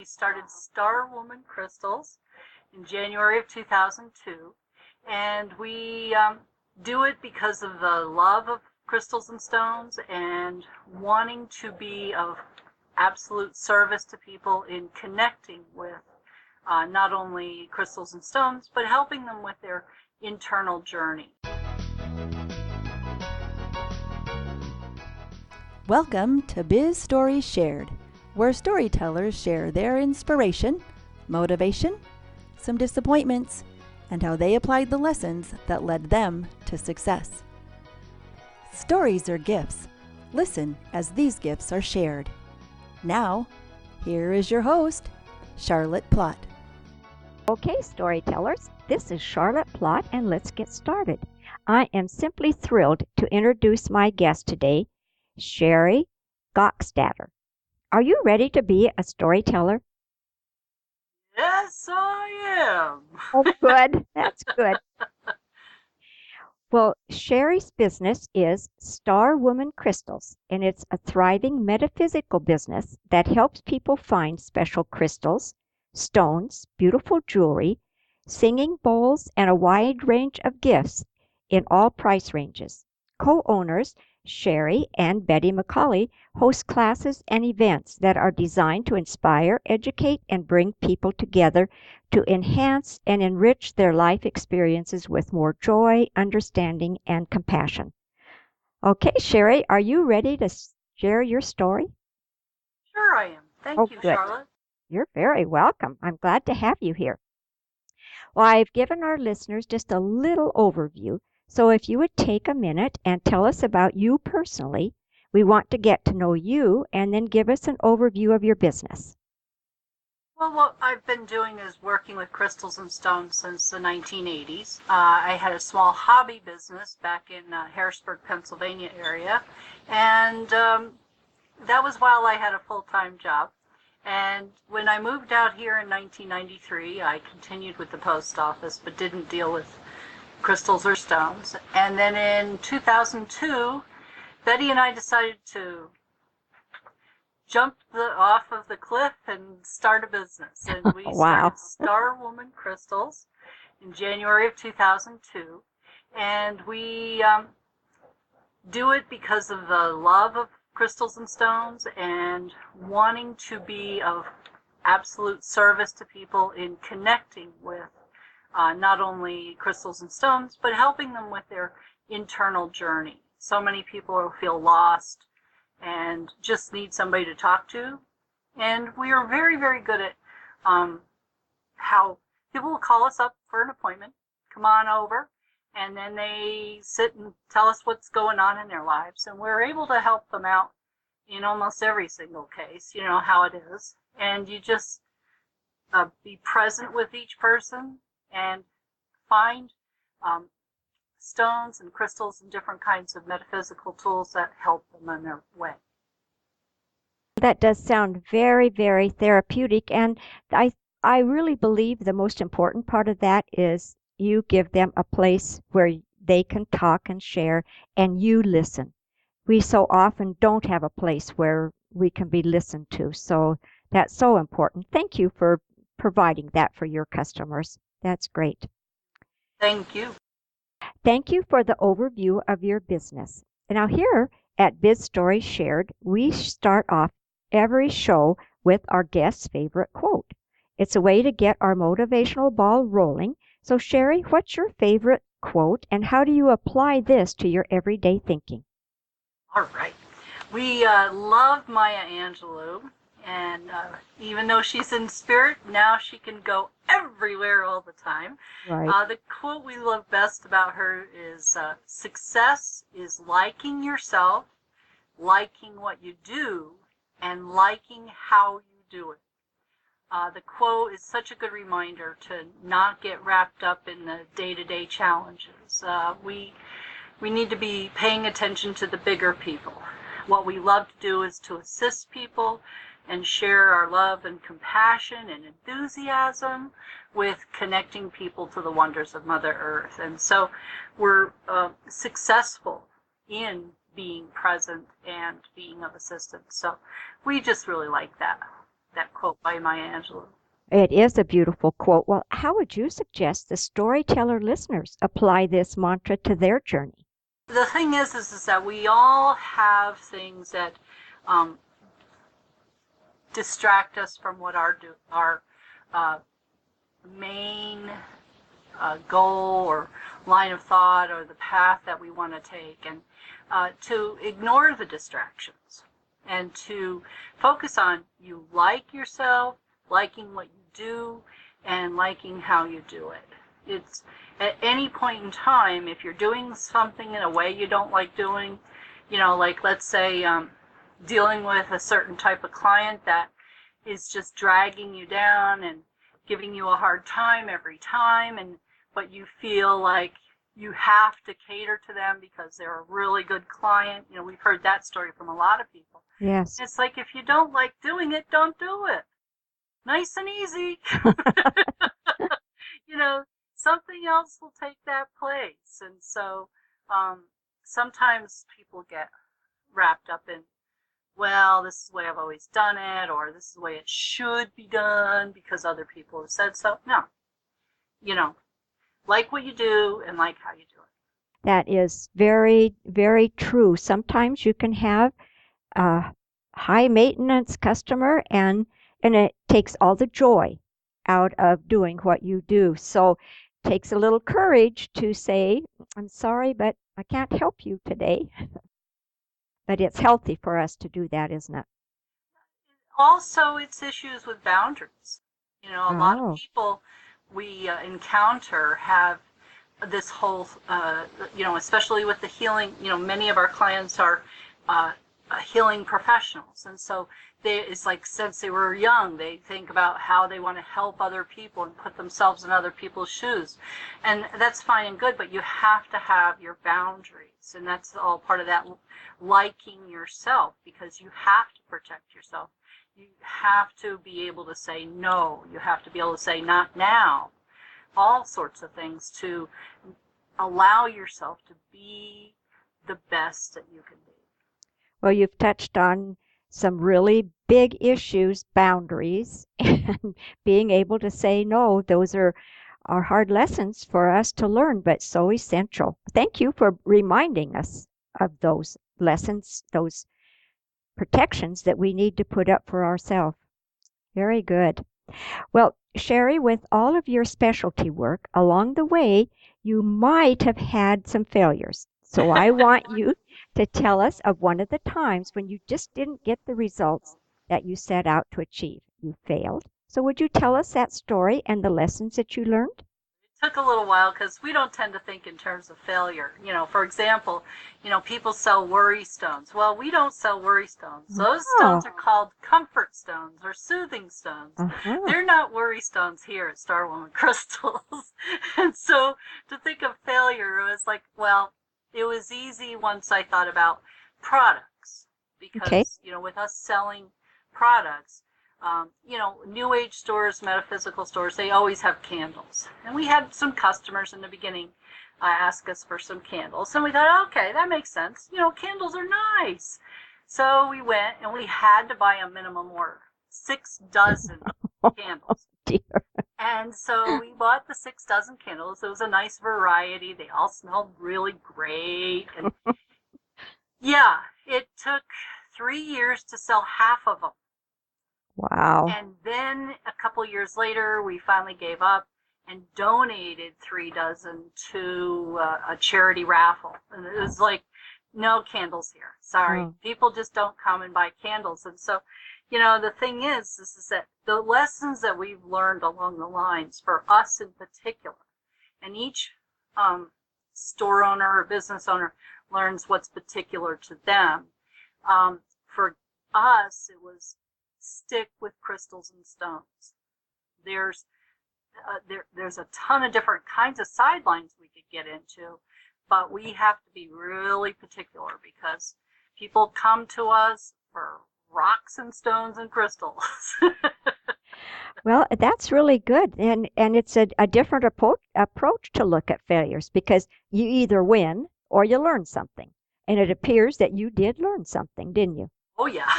We started Star Woman Crystals in January of 2002, and we do it because of the love of crystals and stones and wanting to be of absolute service to people in connecting with not only crystals and stones, but helping them with their internal journey. Welcome to Biz Stories Shared, where storytellers share their inspiration, motivation, some disappointments, and how they applied the lessons that led them to success. Stories are gifts. Listen as these gifts are shared. Now, here is your host, Charlotte Plott. Okay, storytellers, this is Charlotte Plott, and let's get started. I am simply thrilled to introduce my guest today, Shari Gackstatter. Are you ready to be a storyteller? Yes, I am. Oh, good. That's good. Well, Shari's business is Star Woman Crystals, and it's a thriving metaphysical business that helps people find special crystals, stones, beautiful jewelry, singing bowls, and a wide range of gifts in all price ranges. Co-owners Shari and Betty McCauley host classes and events that are designed to inspire, educate, and bring people together to enhance and enrich their life experiences with more joy, understanding, and compassion. Okay, Shari, are you ready to share your story? Sure I am. Thank you, good. Charlotte. You're very welcome. I'm glad to have you here. Well, I've given our listeners just a little overview, so if you would take a minute and tell us about you personally, we want to get to know you and then give us an overview of your business. Well, what I've been doing is working with crystals and stones since the 1980s. I had a small hobby business back in Harrisburg, Pennsylvania area, and that was while I had a full-time job. And when I moved out here in 1993, I continued with the post office, but didn't deal with crystals or stones. And then in 2002, Betty and I decided to jump off of the cliff and start a business. And we started Star Woman Crystals in January of 2002. And we do it because of the love of crystals and stones and wanting to be of absolute service to people in connecting with not only crystals and stones, but helping them with their internal journey. So many people feel lost and just need somebody to talk to. And we are very, very good at how people will call us up for an appointment, come on over, and then they sit and tell us what's going on in their lives. And we're able to help them out in almost every single case, you know how it is. And you just be present with each person and find stones and crystals and different kinds of metaphysical tools that help them on their way. That does sound very, very therapeutic, and I really believe the most important part of that is you give them a place where they can talk and share, and you listen. We so often don't have a place where we can be listened to, so that's so important. Thank you for providing that for your customers. That's great. Thank you. Thank you for the overview of your business. Now here at Biz Stories Shared, we start off every show with our guest's favorite quote. It's a way to get our motivational ball rolling. So Shari, what's your favorite quote and how do you apply this to your everyday thinking? All right. We love Maya Angelou, and even though she's in spirit, now she can go everywhere all the time. Right. The quote we love best about her is, success is liking yourself, liking what you do, and liking how you do it. The quote is such a good reminder to not get wrapped up in the day-to-day challenges. We need to be paying attention to the bigger people. What we love to do is to assist people and share our love and compassion and enthusiasm with connecting people to the wonders of Mother Earth. And so we're successful in being present and being of assistance. So we just really like that. that quote by Maya Angelou. It is a beautiful quote. Well, how would you suggest the storyteller listeners apply this mantra to their journey? The thing is that we all have things that um, distract us from what our uh, main goal or line of thought or the path that we want to take, and to ignore the distractions and to focus on you like yourself, liking what you do, and liking how you do it. It's at any point in time, if you're doing something in a way you don't like doing, like let's say dealing with a certain type of client that is just dragging you down and giving you a hard time every time, but you feel like you have to cater to them because they're a really good client. We've heard that story from a lot of people. Yes. It's like, if you don't like doing it, don't do it. Nice and easy. Something else will take that place. And so sometimes people get wrapped up in, well, this is the way I've always done it, or this is the way it should be done because other people have said so. No. Like what you do and like how you do it. That is very, very true. Sometimes you can have a high maintenance customer and it takes all the joy out of doing what you do. So it takes a little courage to say, I'm sorry, but I can't help you today. But it's healthy for us to do that, isn't it? Also, it's issues with boundaries. A lot of Oh, people we encounter have this whole, especially with the healing, many of our clients are healing professionals. And so it's like, since they were young, they think about how they want to help other people and put themselves in other people's shoes. And that's fine and good, but you have to have your boundaries. And that's all part of that liking yourself, because you have to protect yourself. You have to be able to say no. You have to be able to say not now. All sorts of things to allow yourself to be the best that you can be. well, you've touched on some really big issues, boundaries, and being able to say no. Those are hard lessons for us to learn, but so essential. Thank you for reminding us of those lessons, those protections that we need to put up for ourselves. Very good. Well, Shari, with all of your specialty work, along the way, you might have had some failures. So I want you to tell us of one of the times when you just didn't get the results that you set out to achieve. You failed. So would you tell us that story and the lessons that you learned? It took a little while because we don't tend to think in terms of failure. For example, people sell worry stones. Well, we don't sell worry stones. Those Oh, stones are called comfort stones or soothing stones. uh-huh. They're not worry stones here at Star Woman Crystals. And so to think of failure, it was like, well, it was easy once I thought about products, Okay. because, with us selling products, New Age stores, metaphysical stores, they always have candles. And we had some customers in the beginning ask us for some candles. And we thought, okay, that makes sense. Candles are nice. So we went and we had to buy a minimum order, 6 dozen candles. Dear. And so we bought the 6 dozen candles. It was a nice variety. They all smelled really great. And yeah, it took 3 years to sell half of them. Wow. And then a couple years later, we finally gave up and donated 3 dozen to a charity raffle. And it was like, no candles here. Sorry. Oh. People just don't come and buy candles. And so, the thing is that the lessons that we've learned along the lines, for us in particular, and each store owner or business owner learns what's particular to them. For us, it was stick with crystals and stones. There's a ton of different kinds of sidelines we could get into, but we have to be really particular because people come to us for rocks and stones and crystals. Well, that's really good. And it's a different approach to look at failures because you either win or you learn something. And it appears that you did learn something, didn't you? Oh, yeah.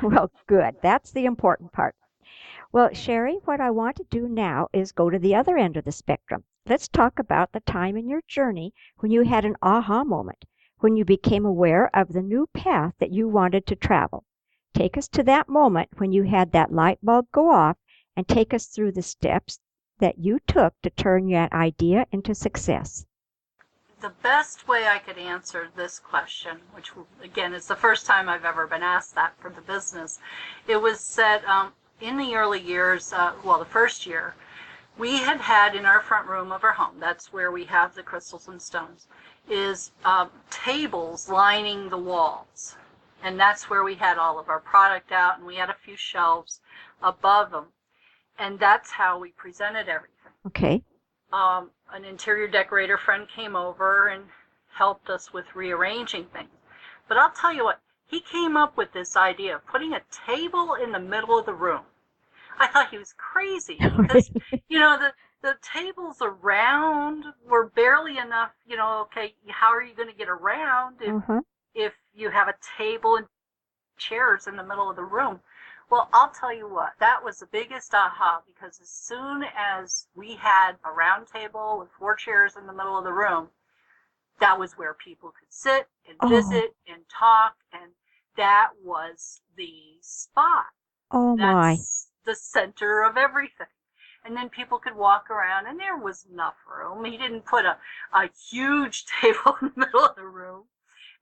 Well, good. That's the important part. Well, Shari, what I want to do now is go to the other end of the spectrum. Let's talk about the time in your journey when you had an aha moment, when you became aware of the new path that you wanted to travel. Take us to that moment when you had that light bulb go off and take us through the steps that you took to turn that idea into success. The best way I could answer this question, which again is the first time I've ever been asked that for the business, it was that in the early years, the first year, we had in our front room of our home, that's where we have the crystals and stones, is tables lining the walls. And that's where we had all of our product out, and we had a few shelves above them. And that's how we presented everything. Okay. An interior decorator friend came over and helped us with rearranging things. But I'll tell you what, he came up with this idea of putting a table in the middle of the room. I thought he was crazy because, the tables around were barely enough, okay, how are you going to get around if you have a table and chairs in the middle of the room? Well, I'll tell you what, that was the biggest aha, because as soon as we had a round table with 4 chairs in the middle of the room, that was where people could sit and visit and talk, and that was the spot. Oh, That's the center of everything. And then people could walk around, and there was enough room. He didn't put a huge table in the middle of the room.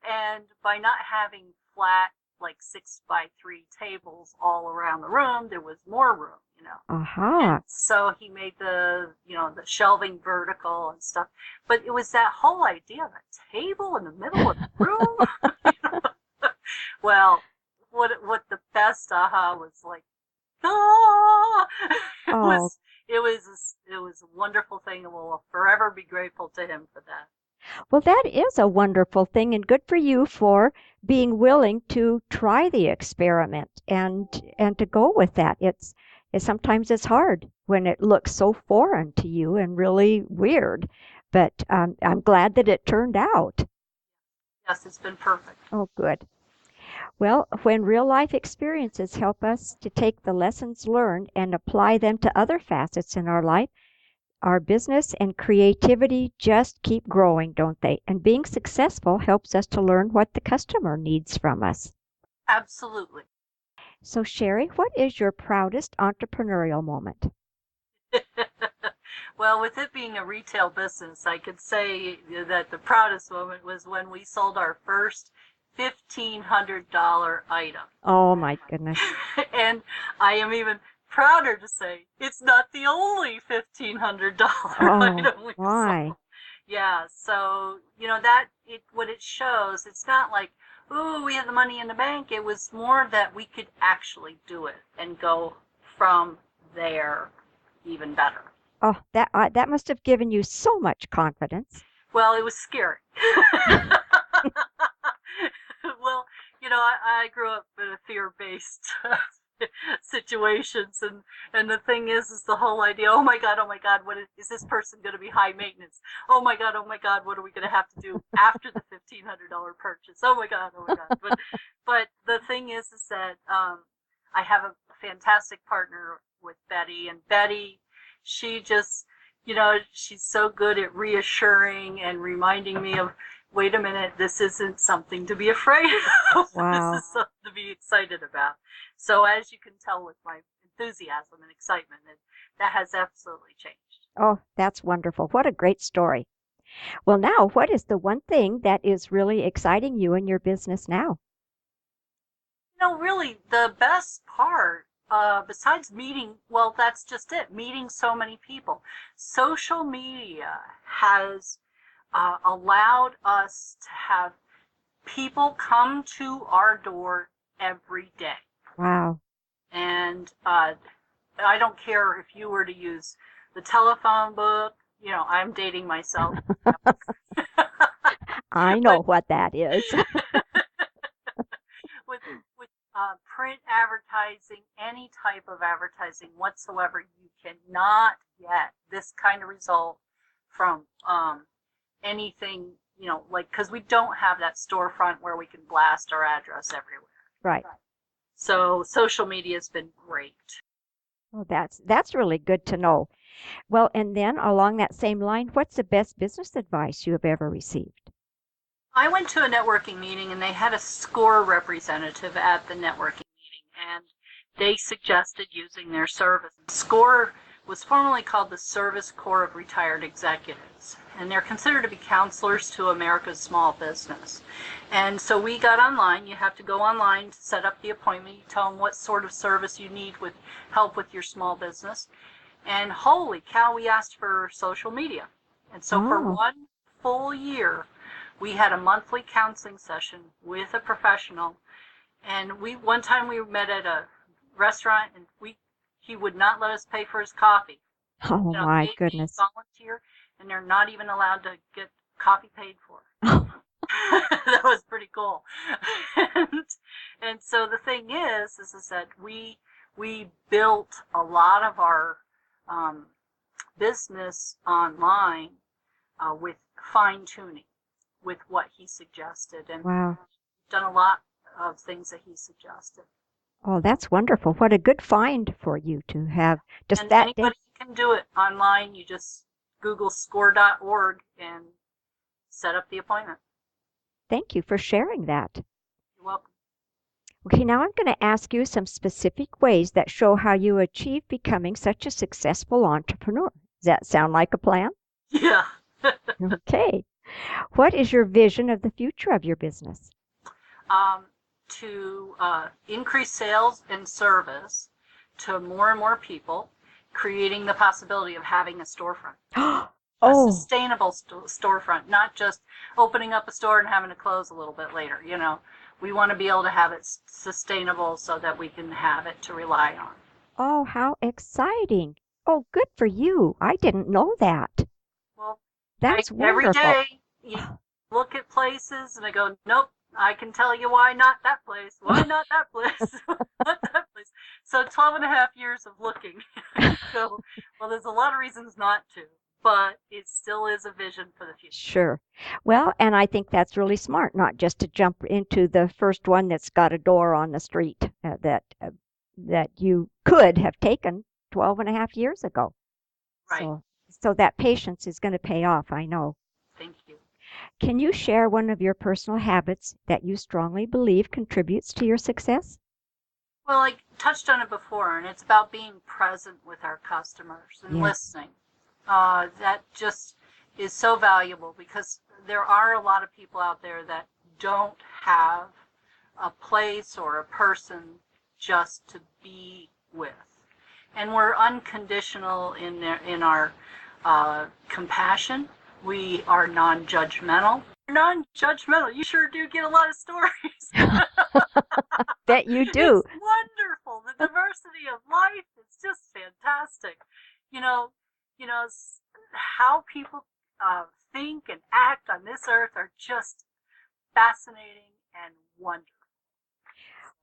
And by not having flat, like 6x3 tables all around the room, there was more room, And so he made the shelving vertical and stuff. But it was that whole idea of a table in the middle of the room. Well, what the best aha was like, it was a wonderful thing, and we'll forever be grateful to him for that. Well, that is a wonderful thing, and good for you for being willing to try the experiment and to go with that. Sometimes it's hard when it looks so foreign to you and really weird, but I'm glad that it turned out. Yes, it's been perfect. Oh, good. Well, when real life experiences help us to take the lessons learned and apply them to other facets in our life, our business and creativity just keep growing, don't they? And being successful helps us to learn what the customer needs from us. Absolutely. So, Shari, what is your proudest entrepreneurial moment? Well, with it being a retail business, I could say that the proudest moment was when we sold our first $1,500 item. Oh, my goodness. And I am even prouder to say it's not the only $1,500 item we sold. Yeah, so what it shows, it's not like, ooh, we have the money in the bank. It was more that we could actually do it and go from there even better. Oh, that must have given you so much confidence. Well, it was scary. Well, I grew up in a fear-based situations, and the thing is the whole idea, oh my god, what is this person going to be high maintenance? Oh my god, what are we going to have to do after the $1,500 purchase? Oh my god. But the thing is that I have a fantastic partner with Betty, and Betty, she just, she's so good at reassuring and reminding me of, wait a minute, this isn't something to be afraid of. Wow. This is something to be excited about. So as you can tell with my enthusiasm and excitement, that has absolutely changed. Oh, that's wonderful. What a great story. Well, now, what is the one thing that is really exciting you in your business now? Really, the best part, besides meeting, well, that's just it, meeting so many people. Social media has allowed us to have people come to our door every day. Wow. And I don't care if you were to use the telephone book, I'm dating myself. I know what that is. with print advertising, any type of advertising whatsoever, you cannot get this kind of result from anything, because we don't have that storefront where we can blast our address everywhere. Right. So social media has been great. Well, that's really good to know. Well, and then along that same line, what's the best business advice you have ever received? I went to a networking meeting and they had a SCORE representative at the networking meeting, and they suggested using their service. SCORE was formerly called the Service Corps of Retired Executives, and they're considered to be counselors to America's small business. And so we got online. You have to go online to set up the appointment. You tell them what sort of service you need with help with your small business. And holy cow, we asked for social media. And so for Oh, one full year, we had a monthly counseling session with a professional. And one time we met at a restaurant, and he would not let us pay for his coffee. oh my They goodness. volunteer, and they're not even allowed to get coffee paid for. That was pretty cool. and, and so the thing is that we built a lot of our business online with fine tuning with what he suggested, and Wow. done a lot of things that he suggested. Oh, that's wonderful. What a good find for you to have just And that day. anybody can do it online. You just Google score.org and set up the appointment. Thank you for sharing that. You're welcome. Okay, now I'm going to ask you some specific ways that show how you achieve becoming such a successful entrepreneur. Does that sound like a plan? Yeah. Okay. What is your vision of the future of your business? To increase sales and service to more and more people, creating the possibility of having a storefront, a Oh, sustainable storefront, not just opening up a store and having to close a little bit later. We want to be able to have it sustainable so that we can have it to rely on. oh, how exciting. Oh, good for you. I didn't know that. Well, That's every wonderful. day you look at places and I go, nope, I can tell you why not that place. Why not that place? Not that place. So 12 and a half years of looking. So, well, there's a lot of reasons not to, but it still is a vision for the future. Sure. Well, and I think that's really smart, not just to jump into the first one that's got a door on the street that you could have taken 12 and a half years ago. Right. So that patience is going to pay off, I know. Thank you. Can you share one of your personal habits that you strongly believe contributes to your success? Well, I touched on it before, and it's about being present with our customers and Yes. listening. That just is so valuable because there are a lot of people out there that don't have a place or a person just to be with. And we're unconditional in our compassion. We are non-judgmental. Non-judgmental. You sure do get a lot of stories. Bet you do. It's wonderful. The diversity of life is just fantastic. You know, how people think and act on this earth are just fascinating and wonderful.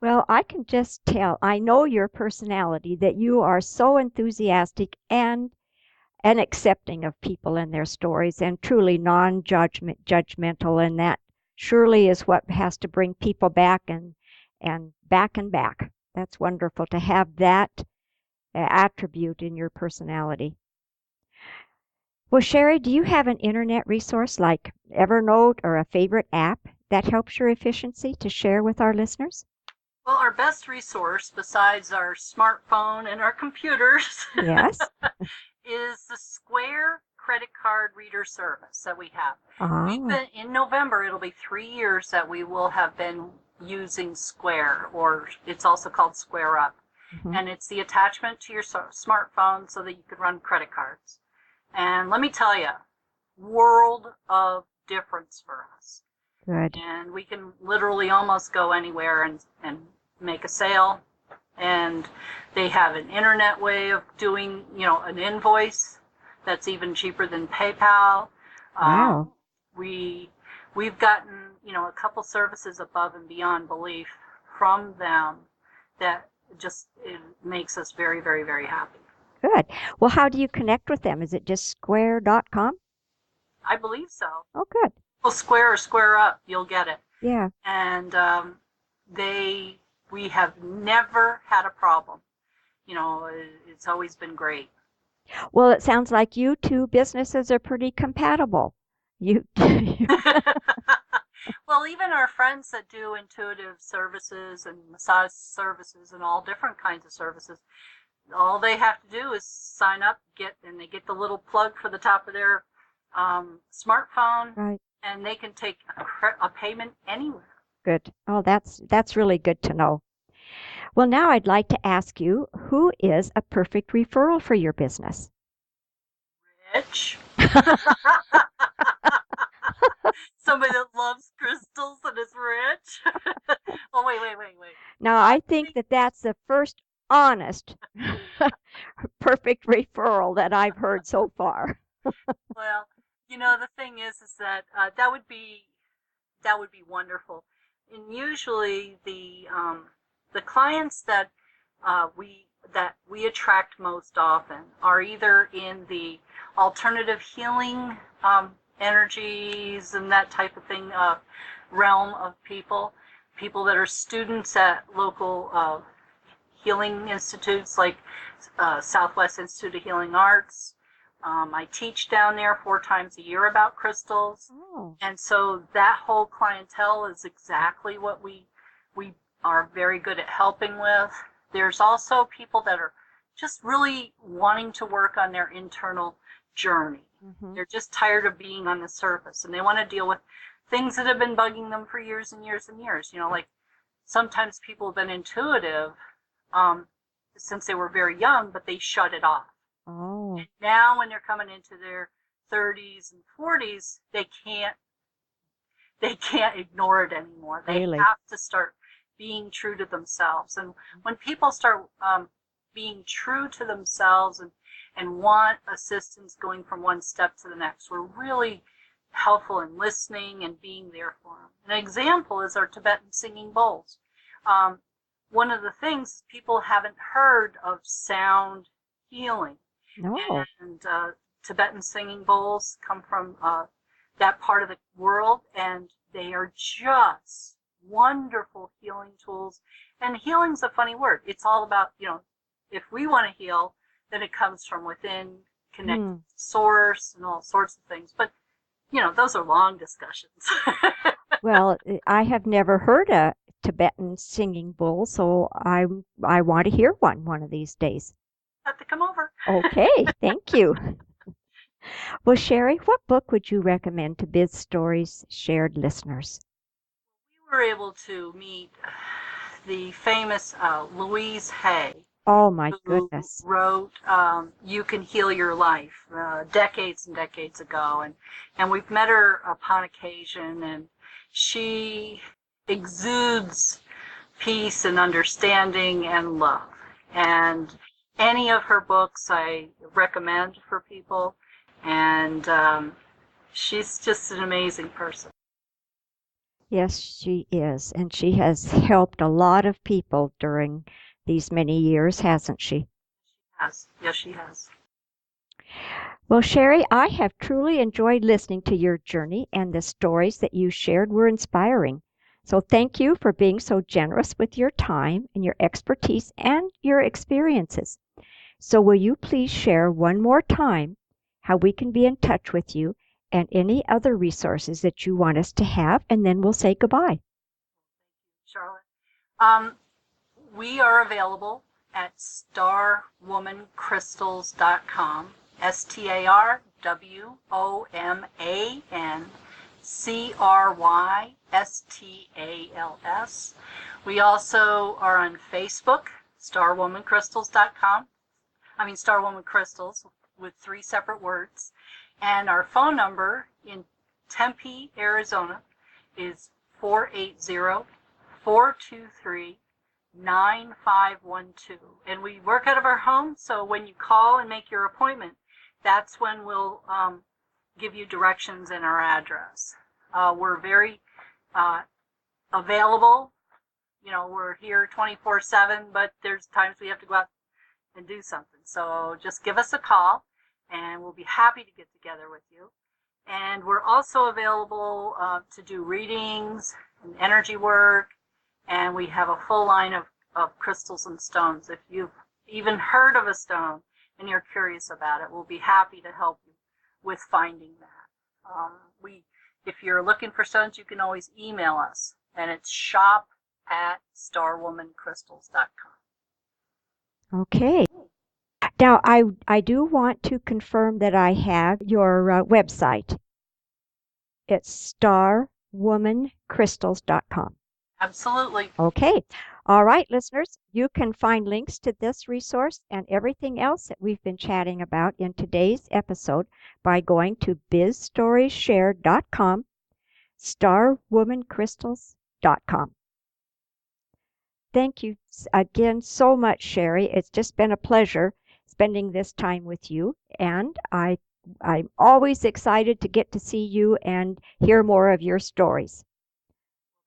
Well, I can just tell, I know your personality, that you are so enthusiastic and accepting of people and their stories and truly non-judgmental, and that surely is what has to bring people back and back and back. That's wonderful to have that attribute in your personality. Well, Shari, do you have an internet resource like Evernote or a favorite app that helps your efficiency to share with our listeners? Well, our best resource, besides our smartphone and our computers, Yes. is the Square credit card reader service that we have. We've Ah, been, in November, it'll be 3 years that we will have been using Square, or it's also called Square Up. mhm. And it's the attachment to your smartphone so that you can run credit cards. And let me tell you, world of difference for us. Good. And we can literally almost go anywhere and make a sale. And they have an internet way of doing, an invoice that's even cheaper than PayPal. Wow. We've gotten, a couple services above and beyond belief from them that just it makes us very, very, very happy. Good. Well, how do you connect with them? Is it just square.com? I believe so. Oh, good. Well, Square or Square Up, you'll get it. Yeah. And they we have never had a problem. It's always been great. Well, it sounds like you two businesses are pretty compatible. You, Well, even our friends that do intuitive services and massage services and all different kinds of services, all they have to do is sign up, and they get the little plug for the top of their smartphone, right. and they can take a payment anywhere. Good. Oh, that's really good to know. Well, now I'd like to ask you, who is a perfect referral for your business? Rich. Somebody that loves crystals and is rich. Oh, wait. Now, I think that that's the first honest, perfect referral that I've heard so far. Well, the thing is that that would be wonderful. And usually the clients that we attract most often are either in the alternative healing energies and that type of thing realm of people that are students at local healing institutes like Southwest Institute of Healing Arts. I teach down there 4 times a year about crystals. Oh. And so that whole clientele is exactly what we are very good at helping with. There's also people that are just really wanting to work on their internal journey. Mm-hmm. They're just tired of being on the surface, and they want to deal with things that have been bugging them for years and years and years. Like sometimes people have been intuitive since they were very young, but they shut it off. Oh. And now when they're coming into their 30s and 40s, they can't ignore it anymore. They Really? have to start being true to themselves. And when people start being true to themselves and want assistance going from one step to the next, we're really helpful in listening and being there for them. An example is our Tibetan singing bowls. One of the things people haven't heard of sound healing. No. And Tibetan singing bowls come from that part of the world, and they are just wonderful healing tools. And healing's a funny word. It's all about, if we want to heal, then it comes from within, connected to source and all sorts of things. But, those are long discussions. Well, I have never heard a Tibetan singing bowl, so I want to hear one of these days. Have to come over. Okay, thank you. Well, Shari, what book would you recommend to Biz Stories Shared listeners? We were able to meet the famous Louise Hay. Oh, my who goodness. wrote You Can Heal Your Life decades and decades ago. And we've met her upon occasion, and she exudes peace and understanding and love. And any of her books I recommend for people. And she's just an amazing person. Yes, she is. And she has helped a lot of people during these many years, hasn't she? Yes, she has. Well, Shari, I have truly enjoyed listening to your journey, and the stories that you shared were inspiring. So thank you for being so generous with your time and your expertise and your experiences. So will you please share one more time how we can be in touch with you and any other resources that you want us to have, and then we'll say goodbye. Charlotte. We are available at starwomancrystals.com, StarWomanCrystals. We also are on Facebook, starwomancrystals.com. Star Woman Crystals with 3 separate words. And our phone number in Tempe, Arizona is 480-423-9512. And we work out of our home, so when you call and make your appointment, that's when we'll give you directions and our address. We're very available. We're here 24/7, but there's times we have to go out and do something. So just give us a call, and we'll be happy to get together with you. And we're also available to do readings and energy work and we have a full line of crystals and stones. If you've even heard of a stone and you're curious about it, we'll be happy to help you with finding that. If you're looking for stones, you can always email us, and it's shop@starwomancrystals.com. Okay. Now, I do want to confirm that I have your website. It's starwomancrystals.com. Absolutely. Okay. All right, listeners, you can find links to this resource and everything else that we've been chatting about in today's episode by going to bizstorieshared.com, starwomancrystals.com. Thank you again so much, Shari. It's just been a pleasure spending this time with you, and I'm always excited to get to see you and hear more of your stories.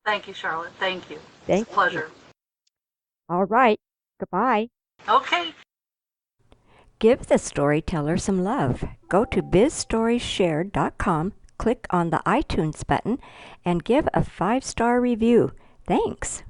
Thank you, Charlotte. Thank you. Thank It's a pleasure. you. All right. Goodbye. Okay. Give the storyteller some love. Go to bizstorieshared.com, click on the iTunes button, and give a 5-star review. Thanks.